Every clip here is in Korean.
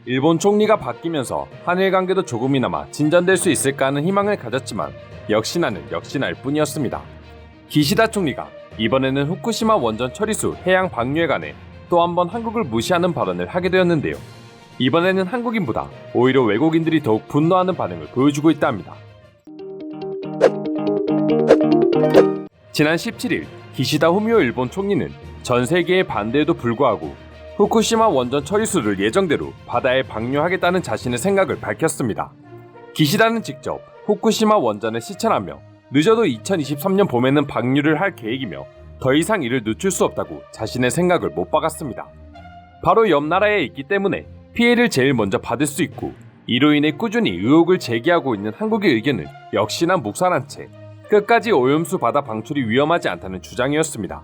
일본 총리가 바뀌면서 한일 관계도 조금이나마 진전될 수 있을까 하는 희망을 가졌지만 역시나는 역시나일 뿐이었습니다. 기시다 총리가 이번에는 후쿠시마 원전 처리수 해양 방류에 관해 또 한 번 한국을 무시하는 발언을 하게 되었는데요. 이번에는 한국인보다 오히려 외국인들이 더욱 분노하는 반응을 보여주고 있다 합니다. 지난 17일 기시다 후미오 일본 총리는 전 세계의 반대에도 불구하고 후쿠시마 원전 처리수를 예정대로 바다에 방류하겠다는 자신의 생각을 밝혔습니다. 기시다는 직접 후쿠시마 원전을 시찰하며 늦어도 2023년 봄에는 방류를 할 계획이며 더 이상 이를 늦출 수 없다고 자신의 생각을 못 박았습니다. 바로 옆 나라에 있기 때문에 피해를 제일 먼저 받을 수 있고 이로 인해 꾸준히 의혹을 제기하고 있는 한국의 의견을 역시나 묵살한 채 끝까지 오염수 바다 방출이 위험하지 않다는 주장이었습니다.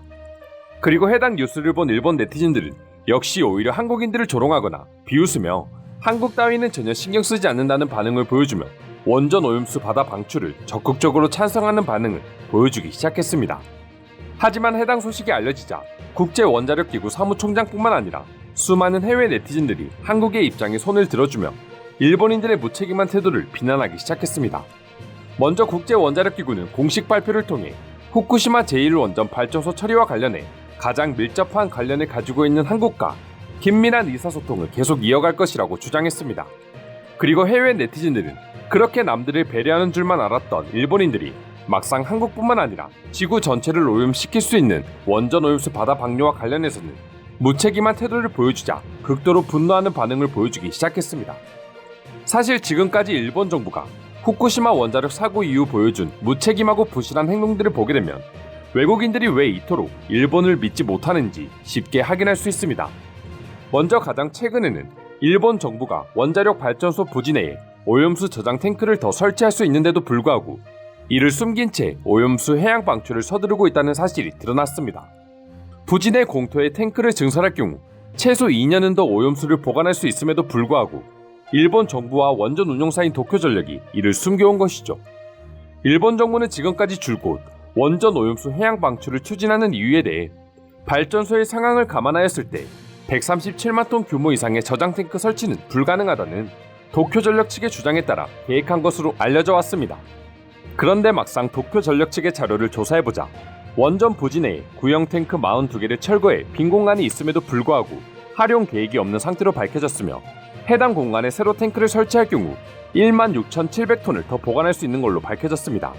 그리고 해당 뉴스를 본 일본 네티즌들은 역시 오히려 한국인들을 조롱하거나 비웃으며 한국 따위는 전혀 신경 쓰지 않는다는 반응을 보여주며 원전 오염수 바다 방출을 적극적으로 찬성하는 반응을 보여주기 시작했습니다. 하지만 해당 소식이 알려지자 국제원자력기구 사무총장뿐만 아니라 수많은 해외 네티즌들이 한국의 입장에 손을 들어주며 일본인들의 무책임한 태도를 비난하기 시작했습니다. 먼저 국제원자력기구는 공식 발표를 통해 후쿠시마 제1원전 발전소 처리와 관련해 가장 밀접한 관련을 가지고 있는 한국과 긴밀한 의사소통을 계속 이어갈 것이라고 주장했습니다. 그리고 해외 네티즌들은 그렇게 남들을 배려하는 줄만 알았던 일본인들이 막상 한국뿐만 아니라 지구 전체를 오염시킬 수 있는 원전 오염수 바다 방류와 관련해서는 무책임한 태도를 보여주자 극도로 분노하는 반응을 보여주기 시작했습니다. 사실 지금까지 일본 정부가 후쿠시마 원자력 사고 이후 보여준 무책임하고 부실한 행동들을 보게 되면 외국인들이 왜 이토록 일본을 믿지 못하는지 쉽게 확인할 수 있습니다. 먼저 가장 최근에는 일본 정부가 원자력 발전소 부지 내에 오염수 저장 탱크를 더 설치할 수 있는데도 불구하고 이를 숨긴 채 오염수 해양 방출을 서두르고 있다는 사실이 드러났습니다. 부지 내 공터에 탱크를 증설할 경우 최소 2년은 더 오염수를 보관할 수 있음에도 불구하고 일본 정부와 원전 운용사인 도쿄전력이 이를 숨겨온 것이죠. 일본 정부는 지금까지 줄곧 원전 오염수 해양 방출을 추진하는 이유에 대해 발전소의 상황을 감안하였을 때 137만 톤 규모 이상의 저장 탱크 설치는 불가능하다는 도쿄전력 측의 주장에 따라 계획한 것으로 알려져 왔습니다. 그런데 막상 도쿄전력 측의 자료를 조사해보자 원전 부지 내에 구형 탱크 42개를 철거해 빈 공간이 있음에도 불구하고 활용 계획이 없는 상태로 밝혀졌으며 해당 공간에 새로 탱크를 설치할 경우 16,700톤을 더 보관할 수 있는 걸로 밝혀졌습니다.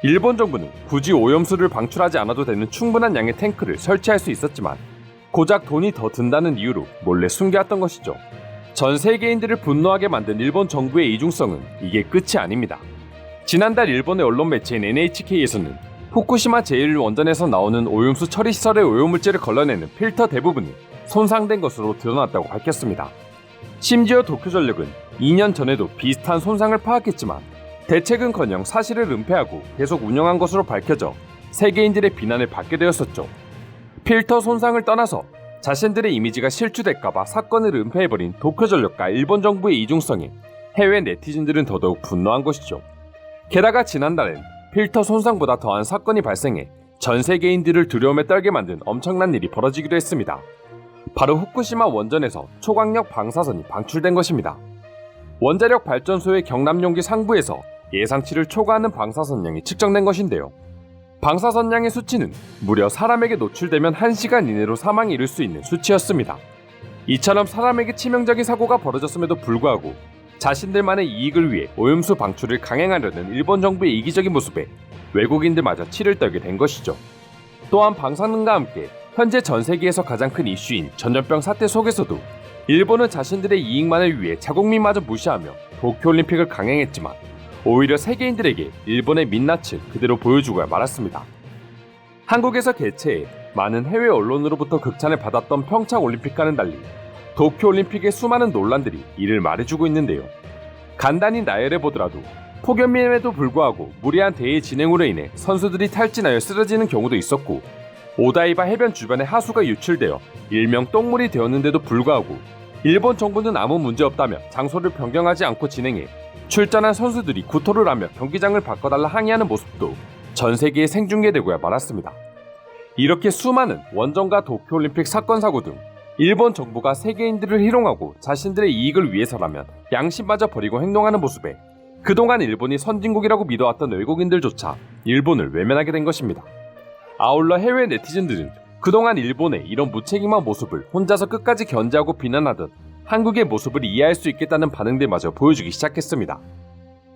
일본 정부는 굳이 오염수를 방출하지 않아도 되는 충분한 양의 탱크를 설치할 수 있었지만 고작 돈이 더 든다는 이유로 몰래 숨겨왔던 것이죠. 전 세계인들을 분노하게 만든 일본 정부의 이중성은 이게 끝이 아닙니다. 지난달 일본의 언론 매체인 NHK에서는 후쿠시마 제1원전에서 나오는 오염수 처리 시설의 오염물질을 걸러내는 필터 대부분이 손상된 것으로 드러났다고 밝혔습니다. 심지어 도쿄전력은 2년 전에도 비슷한 손상을 파악했지만 대책은커녕 사실을 은폐하고 계속 운영한 것으로 밝혀져 세계인들의 비난을 받게 되었었죠. 필터 손상을 떠나서 자신들의 이미지가 실추될까봐 사건을 은폐해버린 도쿄전력과 일본 정부의 이중성에 해외 네티즌들은 더더욱 분노한 것이죠. 게다가 지난달엔 필터 손상보다 더한 사건이 발생해 전 세계인들을 두려움에 떨게 만든 엄청난 일이 벌어지기도 했습니다. 바로 후쿠시마 원전에서 초강력 방사선이 방출된 것입니다. 원자력 발전소의 경납용기 상부에서 예상치를 초과하는 방사선량이 측정된 것인데요. 방사선량의 수치는 무려 사람에게 노출되면 1시간 이내로 사망에 이를 수 있는 수치였습니다. 이처럼 사람에게 치명적인 사고가 벌어졌음에도 불구하고 자신들만의 이익을 위해 오염수 방출을 강행하려는 일본 정부의 이기적인 모습에 외국인들마저 치를 떨게 된 것이죠. 또한 방사능과 함께 현재 전 세계에서 가장 큰 이슈인 전염병 사태 속에서도 일본은 자신들의 이익만을 위해 자국민마저 무시하며 도쿄올림픽을 강행했지만 오히려 세계인들에게 일본의 민낯을 그대로 보여주고야 말았습니다. 한국에서 개최해 많은 해외 언론으로부터 극찬을 받았던 평창올림픽과는 달리 도쿄올림픽의 수많은 논란들이 이를 말해주고 있는데요. 간단히 나열해보더라도 폭염임에도 불구하고 무리한 대회 진행으로 인해 선수들이 탈진하여 쓰러지는 경우도 있었고 오다이바 해변 주변에 하수가 유출되어 일명 똥물이 되었는데도 불구하고 일본 정부는 아무 문제 없다며 장소를 변경하지 않고 진행해 출전한 선수들이 구토를 하며 경기장을 바꿔달라 항의하는 모습도 전 세계에 생중계되고야 말았습니다. 이렇게 수많은 원전과 도쿄올림픽 사건 사고 등 일본 정부가 세계인들을 희롱하고 자신들의 이익을 위해서라면 양심마저 버리고 행동하는 모습에 그동안 일본이 선진국이라고 믿어왔던 외국인들조차 일본을 외면하게 된 것입니다. 아울러 해외 네티즌들은 그동안 일본의 이런 무책임한 모습을 혼자서 끝까지 견제하고 비난하던 한국의 모습을 이해할 수 있겠다는 반응들마저 보여주기 시작했습니다.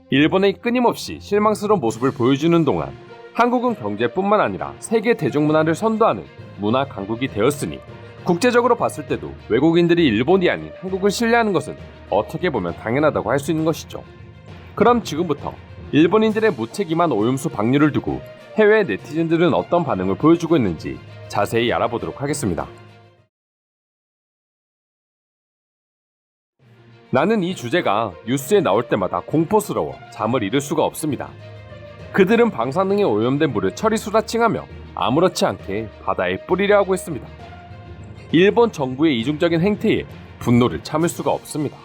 일본의 끊임없이 실망스러운 모습을 보여주는 동안 한국은 경제뿐만 아니라 세계 대중문화를 선도하는 문화 강국이 되었으니 국제적으로 봤을 때도 외국인들이 일본이 아닌 한국을 신뢰하는 것은 어떻게 보면 당연하다고 할 수 있는 것이죠. 그럼 지금부터 일본인들의 무책임한 오염수 방류를 두고 해외 네티즌들은 어떤 반응을 보여주고 있는지 자세히 알아보도록 하겠습니다. 나는 이 주제가 뉴스에 나올 때마다 공포스러워 잠을 이룰 수가 없습니다. 그들은 방사능에 오염된 물을 처리수라 칭하며 아무렇지 않게 바다에 뿌리려 하고 있습니다. 일본 정부의 이중적인 행태에 분노를 참을 수가 없습니다.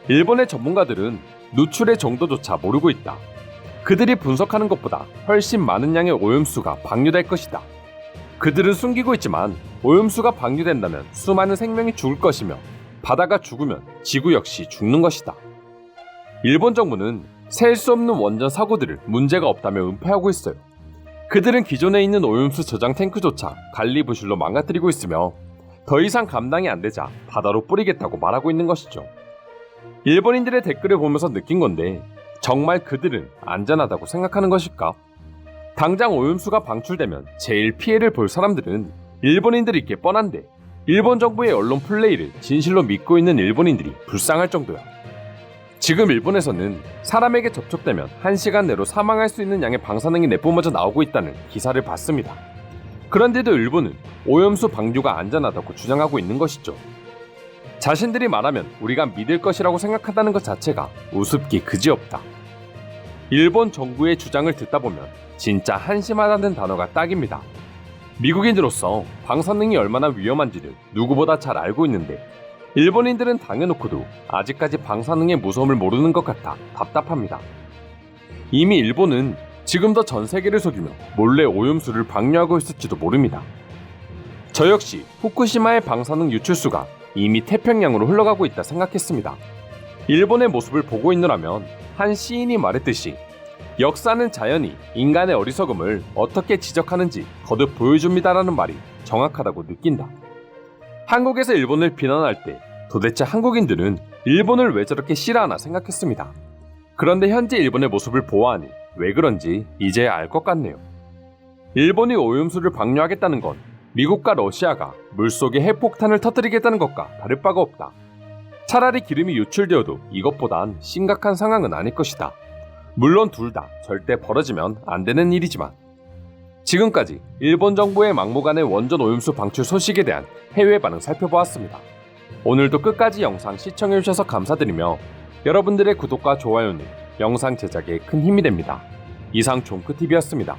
일본의 전문가들은 누출의 정도조차 모르고 있다. 그들이 분석하는 것보다 훨씬 많은 양의 오염수가 방류될 것이다. 그들은 숨기고 있지만 오염수가 방류된다면 수많은 생명이 죽을 것이며 바다가 죽으면 지구 역시 죽는 것이다. 일본 정부는 셀 수 없는 원전 사고들을 문제가 없다며 은폐하고 있어요. 그들은 기존에 있는 오염수 저장 탱크조차 관리부실로 망가뜨리고 있으며 더 이상 감당이 안 되자 바다로 뿌리겠다고 말하고 있는 것이죠. 일본인들의 댓글을 보면서 느낀 건데 정말 그들은 안전하다고 생각하는 것일까? 당장 오염수가 방출되면 제일 피해를 볼 사람들은 일본인들이 게 뻔한데 일본 정부의 언론 플레이를 진실로 믿고 있는 일본인들이 불쌍할 정도야. 지금 일본에서는 사람에게 접촉되면 1시간 내로 사망할 수 있는 양의 방사능이 내뿜어져 나오고 있다는 기사를 봤습니다. 그런데도 일본은 오염수 방류가 안전하다고 주장하고 있는 것이죠. 자신들이 말하면 우리가 믿을 것이라고 생각한다는 것 자체가 우습기 그지없다. 일본 정부의 주장을 듣다 보면 진짜 한심하다는 단어가 딱입니다. 미국인으로서 방사능이 얼마나 위험한지를 누구보다 잘 알고 있는데 일본인들은 당해놓고도 아직까지 방사능의 무서움을 모르는 것 같아 답답합니다. 이미 일본은 지금도 전 세계를 속이며 몰래 오염수를 방류하고 있을지도 모릅니다. 저 역시 후쿠시마의 방사능 유출수가 이미 태평양으로 흘러가고 있다 생각했습니다. 일본의 모습을 보고 있노라면 한 시인이 말했듯이 역사는 자연히 인간의 어리석음을 어떻게 지적하는지 거듭 보여줍니다라는 말이 정확하다고 느낀다. 한국에서 일본을 비난할 때 도대체 한국인들은 일본을 왜 저렇게 싫어하나 생각했습니다. 그런데 현재 일본의 모습을 보아하니 왜 그런지 이제야 알 것 같네요. 일본이 오염수를 방류하겠다는 건 미국과 러시아가 물속에 핵폭탄을 터뜨리겠다는 것과 다를 바가 없다. 차라리 기름이 유출되어도 이것보단 심각한 상황은 아닐 것이다. 물론 둘 다 절대 벌어지면 안 되는 일이지만 지금까지 일본 정부의 막무가내 원전 오염수 방출 소식에 대한 해외 반응 살펴보았습니다. 오늘도 끝까지 영상 시청해주셔서 감사드리며 여러분들의 구독과 좋아요는 영상 제작에 큰 힘이 됩니다. 이상 종크TV였습니다.